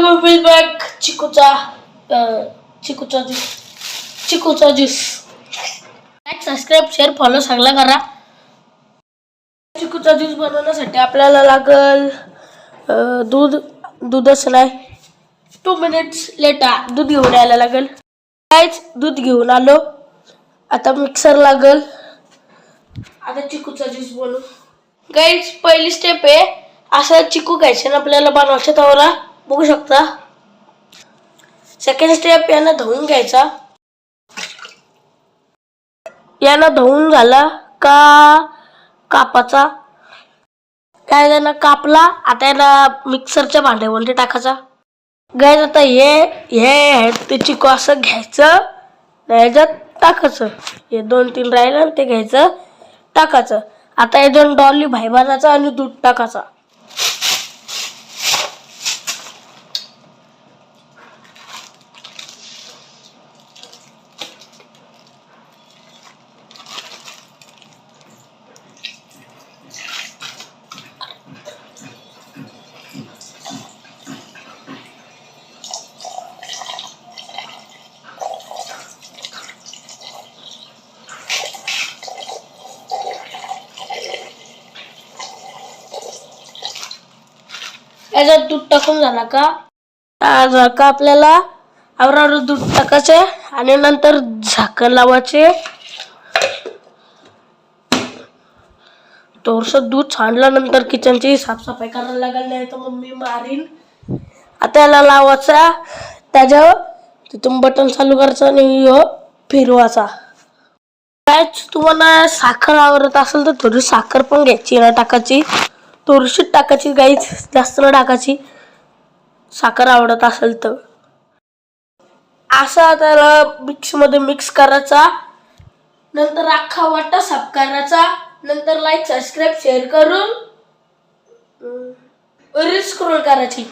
Welcome back चिकूचा juice like subscribe share follow सगळं करा। चिकूचा ज्यूस बनवण्यासाठी आपल्याला लागल दूधच नाही 2 मिनिट्स लेटा दूध घेऊन यायला लागेल। गाइस दूध घेऊन आलो, आता मिक्सर लागल। आता चिकूचा ज्यूस बनवू। गाइस पहिली स्टेप आहे असं चिकू घ्यायचे ना आपल्याला बनवायचे तवरा बघू शकता। सेकंड स्टेप याला धुवून घ्यायचा। याला धुवून झाला का कापाचा। काय याला कापला आता याला मिक्सरच्या भांड्यामध्ये टाकायचा। गाइस आता हे चिकू असं घ्यायचं याच्यात टाकायचं। हे 2-3 राहिलं ते घ्यायचं टाकायचं। आता याच्यात डॉली भाई बनायचा आणि दूध टाकायचा। याच्यात दूध टाकून झाला का आपल्याला आवरावर दूध टाकायचे आणि नंतर झाकण लावायचे। थोडंसं दूध छानल्यानंतर किचनची साफसफाई करायला लागेल, नाही तर मम्मी मारीन। आता याला लावायचा, त्याच्यावर तिथून बटन चालू करायचं आणि फिरवायचा। काय तुम्हाला साखर आवडत असेल तर थोडी साखर पण घ्यायची ना टाकायची, थोडीशी टाकायची गाईच, जास्त न टाकायची साखर आवडत असेल तर। असं त्याला मिक्समध्ये मिक्स करायचा, नंतर अख्खा वाटा साफ करायचा, नंतर लाईक सबस्क्राईब शेअर करून रील्स स्क्रॉल करायची।